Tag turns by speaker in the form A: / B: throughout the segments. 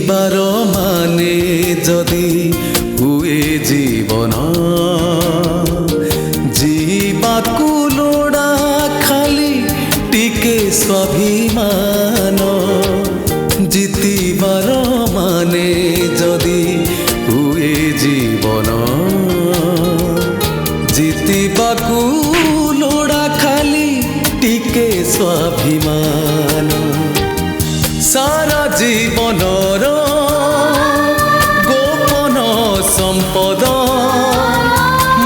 A: जीवार माने जदि हुए जीवन जीवाकू लोड़ा खाली टिके स्वाभिमान जीतिबार माने जदि हुए जीवन जीतिबाकू लोड़ा खाली टिके स्वाभिमान सारा जीवनर गोपन संपद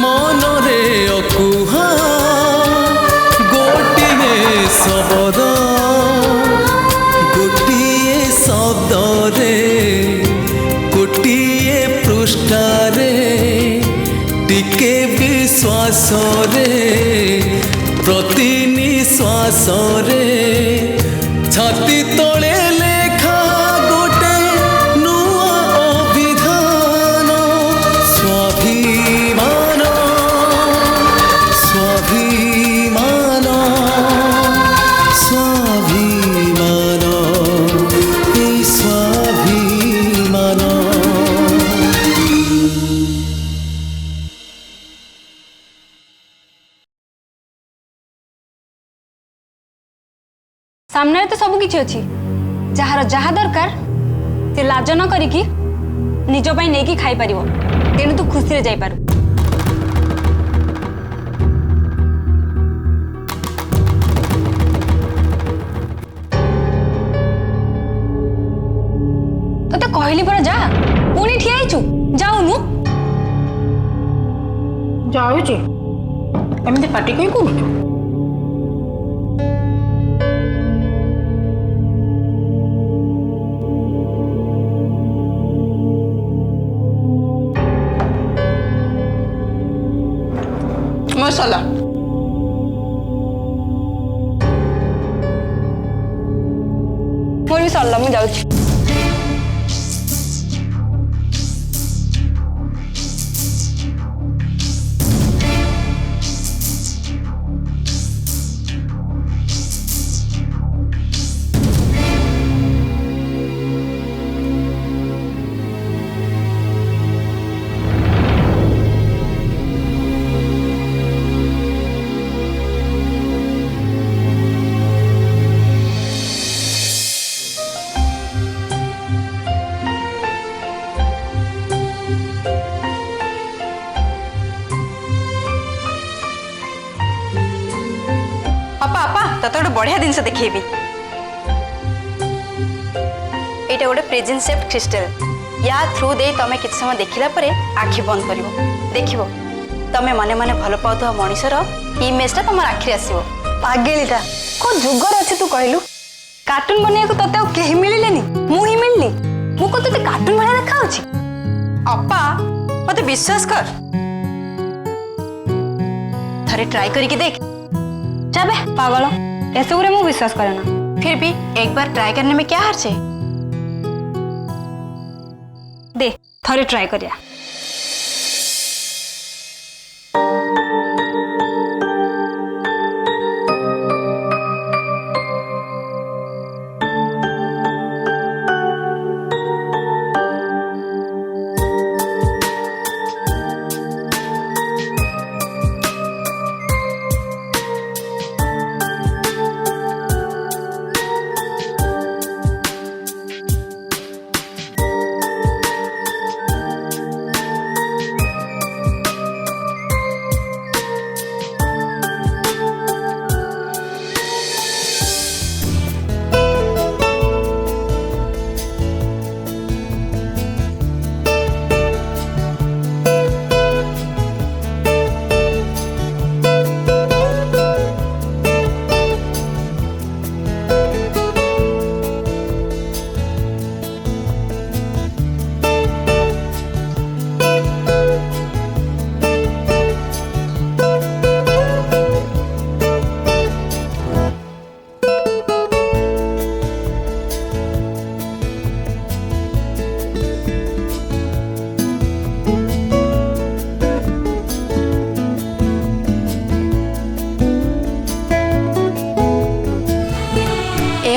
A: मनरे अकुहा गोटिए शब्द गोटिए शब्दरे गोटिए पृष्ठारे टिके विश्वास रे प्रति निश्वास रे छाती तले लेखा गोटे नुआ अभिधान स्वाभिमान स्वाभिमान स्वाभिमान ए स्वाभिमान।
B: सामने तो सब किछि अछि जार जहा दरकार से लाज न करिकी निज पई नेकी खाई परिवो तेनु तू खुशी रे जाई पारु। तो कहली पर जा पुणी ठिया आइछु जाउनु
C: जाउची एमती पार्टी कई करू मसाला
B: मोर भी सरला मु जाउची।
D: अपा अपा तते गोटे बढ़िया जिनस देखेबी एटा गोटे प्रेजेंट सेफ्ट क्रिस्टल या थ्रू दे तमे किछ समय देखिला परे आखि बंद करिवो देखिवो तमे मने मने भल पाउथो मनीषर इमेजटा तमर आखि आसीबो।
B: पागेलीटा को जुगर अछि तू कहलु कार्टून बनिया को तते केही मिलिलेनी मु ही मिलली मु को तते कार्टून बनिया देखा अछि।
D: अपा मते विश्वास कर थरे ट्राई करके देख।
B: जाबे पागल ऐसे उरे मु विश्वास करे ना
D: फिर भी एक बार ट्राई करने में क्या हर्ज है।
B: दे थरे ट्राई करिया।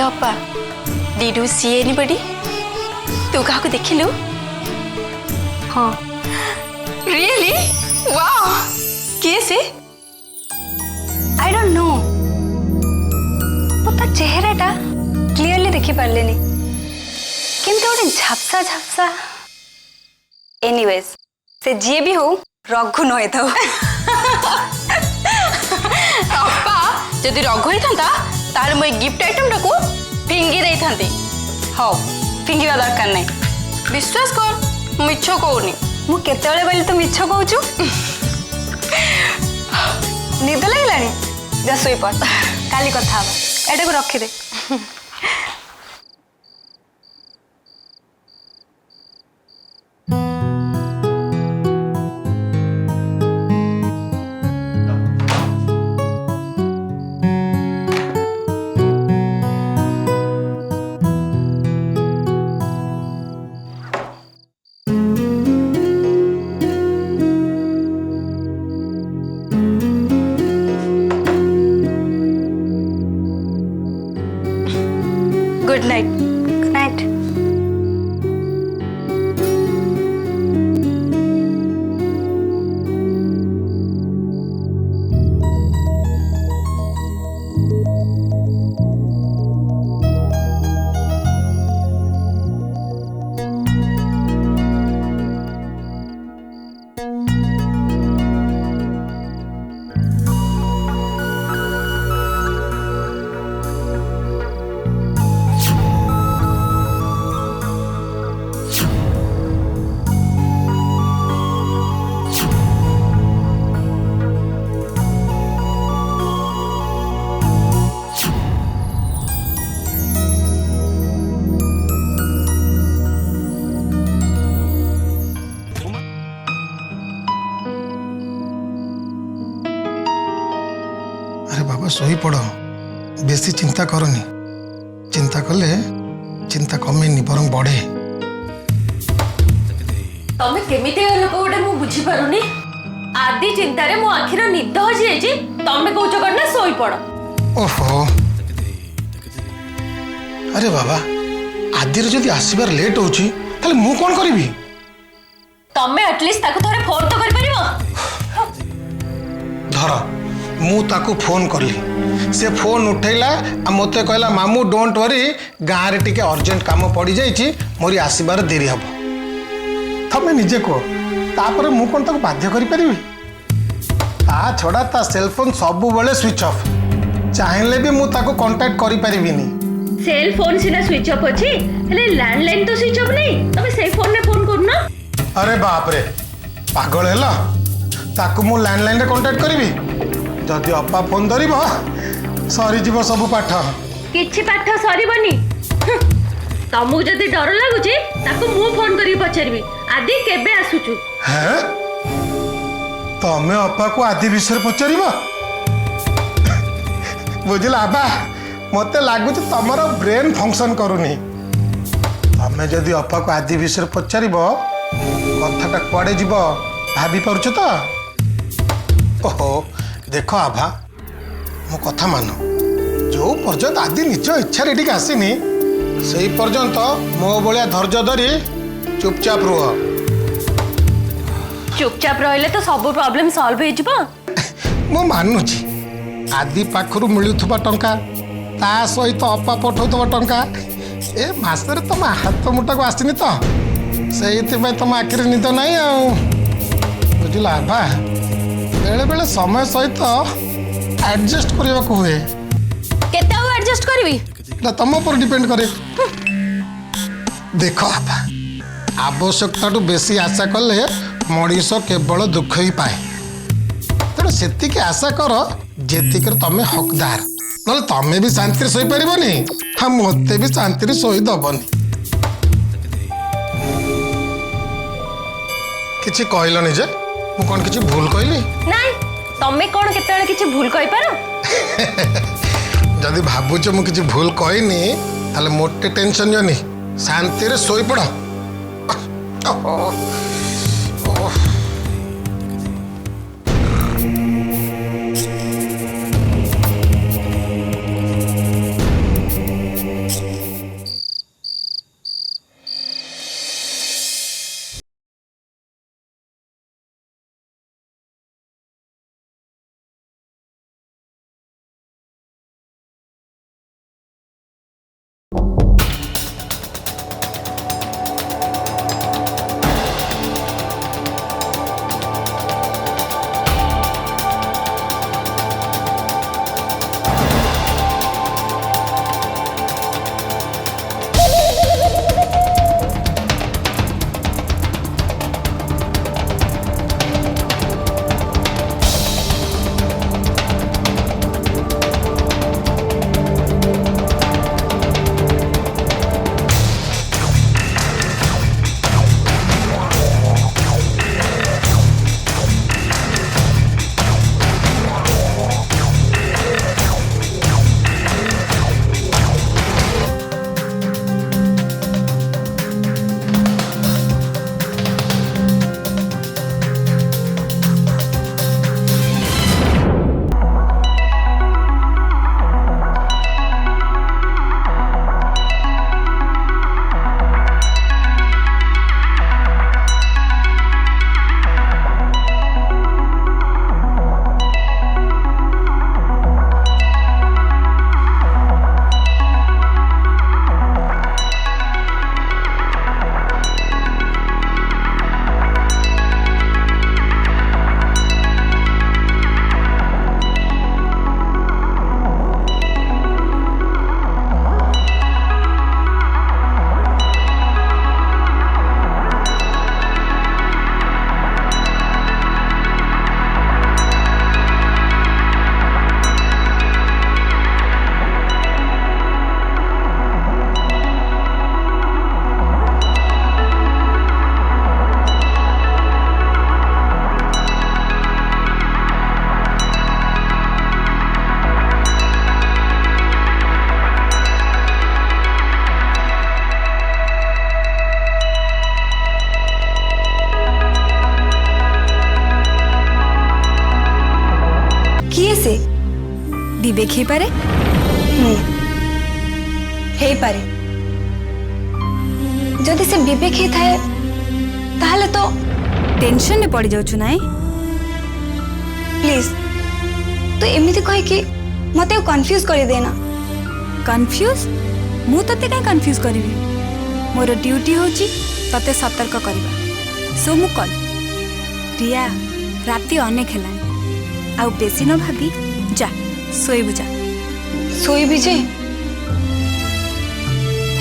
D: Appa, did you see anybody? तू क्या देखिलु?
B: हाँ
D: रियली वाओ किए से?
B: आई डोंट नो ता चेहराटा क्लियरली देखी पारलेनी केमती गोटे झापसा झापसा एनीवेज से जी भी हो रघु न था
D: अपा जदि रघु होता तार मुझे गिफ्ट आइटम टाको फिंगी दे थांती। हाँ फिंगिवा दरकार नहीं विश्वास कर मिछ कहूनी
B: मु केतेबेले बोली तू मिछ कहूचु निद लागिलानी जा सोई पड़ काली कथा हबा एटा को रखी दे। Good night. Good night.
E: अरे बाबा सोई पड़ बेसी चिंता करनी चिंता कले चिंता कमेनी बरं बढ़े।
C: तमे केमिति लोक गोटे मु बुझी पारुनी आदि चिंता रे मो आखिर निद हजी जाइछि तमे कहउछ करना सोई पड़।
E: ओहो अरे बाबा आदि जदि आसबार लेट होची ताले मु कोन करिवि?
C: तमे एटलिस्ट ताको थोड़े फोन तो कर परिबो।
E: धर मु ताको फोन करली से फोन उठैला आ मते कहला मामू डोंट वरी गाँव रे टिके अर्जेंट काम पड़ी जाइछि मोरी आसबार देरी हब। तमे निजे को तापर मु कोन ताको बाध्य करि परिबि? ता छड़ा ता सेलफोन सब बेले स्विच ऑफ चाहेले भी मु ताको कांटेक्ट करि परिबिनी।
C: सेल फोन सिना स्विच ऑफ अछि हेले लैंडलाइन तो स्विच ऑफ नहीं तमे से फोन रे फोन करना।
E: अरे बाप रे पागल हैला ताको मु लैंडलाइन रे कांटेक्ट करिवि जदि अपा फोन धरिबो सरी जीव सब पाठ
C: किछि पाठ सरीबनी। तमु जदि डर लागुची ताको मु फोन करी पछरबी आदि केबे आसुचु।
E: हैं तमे अपा को आदि विषय पचारिबो? बुझला बा मते लागुच तमरो ब्रेन फंक्शन करूनी। तमे जदि अपा को आदि विषय पचारिबो कथाटा कुआडे जीव भाभी पारुछ तो? ओहो देख आभा मो कथा मान जो पर्यंत आदि निज इच्छा एटिक आसीनी से पर्यंत मो भलिया धैर्य धरी चुपचाप रुह।
C: चुपचाप रहिले तो सब प्रॉब्लम सॉल्व हो जिवो।
E: मो मानुची आदि पाखरु मिलुथबा टंका ता सहित अपा पठाउथबा टंका ए मासरे तम हाथ मुटा को आसीनी तो से तुम आखिर निद नहीं आ बुझला बा बेले बेले समय सहित एडजस्ट करने को हुए।
C: केते आ एडजस्ट करबी
E: ना तुम पर डिपेंड करे। देख आपा आवश्यकता टू बेसी आशा कले मनीष केवल दुख ही पाए तेणु से आशा कर जेतिक तमें हकदार ना तमें भी शांति शोई पारबनी हाँ मत भी शांति शोई दबनी। किछि कहलनि जे मु कोन किछि भूल कहली?
C: नहीं तमे कोन केतेले किछि भूल कहि पारो?
E: जदि भाबुछ मु किछि भूल कहनी ताले मोटे टेंशन जनी शांति रे सोई पड़।
B: विवेक पारे हे पारे जदि से विवेक ही थाए ताहले तो टेंशन में पड़ जाउछु नाई प्लीज तो एमिति कहि कि मते कंफ्यूज कर देना कंफ्यूज मु तते काय कंफ्यूज करबी मोर ड्यूटी होची तते सतर्क करबा सो मु कॉल रिया राती अनेक हेलानी आउ बेसी न भाबी जा सोई जे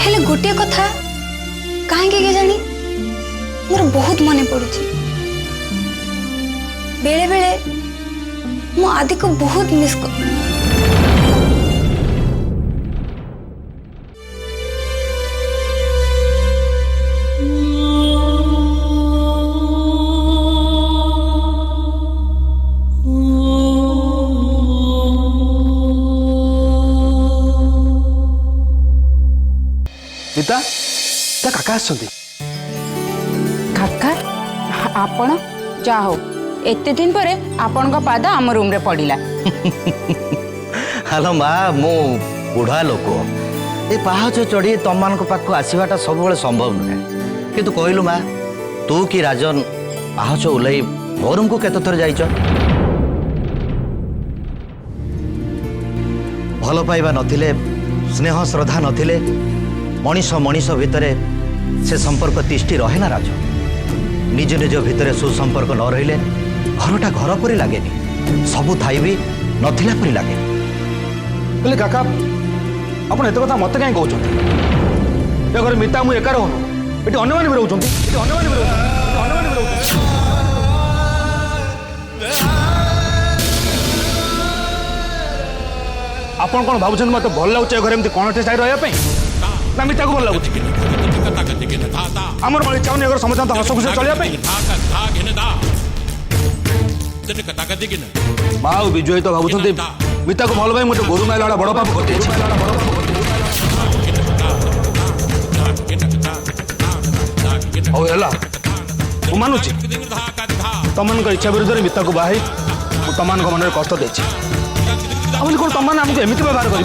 B: हेले गोटे कथा काहे के जानी मोर बहुत मने पड़ुची बेले बेले मो आदि को बहुत मिस कर
F: रीता ता काका आसछन्ती
G: काका आपण जा हो एते दिन परे आपण का पाद आम रूम रे पड़िला
H: हेलो माँ मु बुढ़ा लोक ए पाहच चढ़ी तुम मान पाख आसवाटा सब संभव नुहे किंतु कहलु माँ तू कि राजन पाहच ओल्लई मो रूम को केते थर जाइछ भल पाइबा नथिले स्नेह श्रद्धा नथिले मनीष मनीष भितर से संपर्क तिष्टि रहे ना राज निज निज भितर सुसंपर्क न रहिले घरटा घर परी लगे सबू थाई भी नथिला परी लगे
F: बोले काका आपण एत कथा मत कहीं कहते ये घर मिता मु एका रहूँ ये अन्य मैंने भी रोच आपण कौन भावुं मत भल लगे घर एमती कौन टे रही ना मिता को भल लगुच आमर मैं इच्छा नहीं समझ हस खुशी चलिए माँ और विजय तो भावुं मिता को भल पाई मोटे गोरु माइला बड़ पाप कर मानुची तुम इच्छा विरुद्ध मिता को बाहर तुम मन में कष्ट देती कौन तुम आमको एमती व्यवहार कर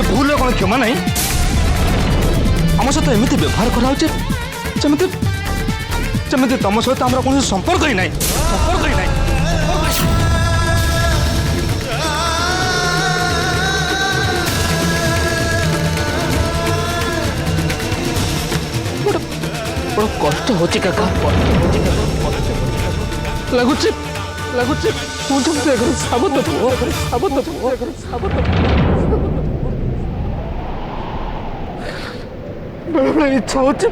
F: भूल कौन क्षमा नहीं आम सहित एमती व्यवहार कराऊे जमी तुम सहित आम कौन संपर्क ही ना बड़ कष्ट होची काका लगुच तू जब साबत बड़े इच्छा होची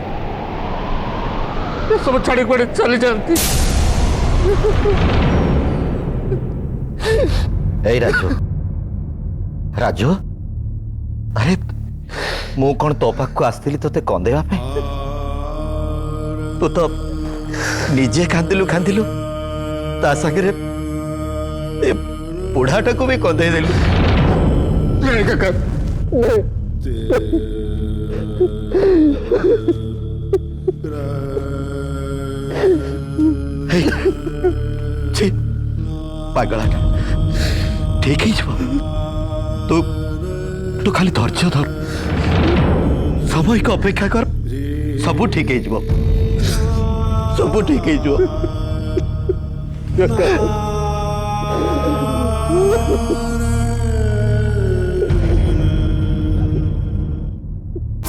F: सब छाड़ी पड़े चली जाती
H: ए राजू राजू अरे मु कौन तो पाख को आसती ते कंदेवा तू तो निजे खांदिलु ता सागरे बुढ़ाटा को भी कंदे देलु
F: नहीं काका
H: पागलाटा ठीक ही तू खाली धैर्य धर समय को अपेक्षा कर सब ठीक हो सब ठीक हो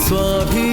A: स्वाभी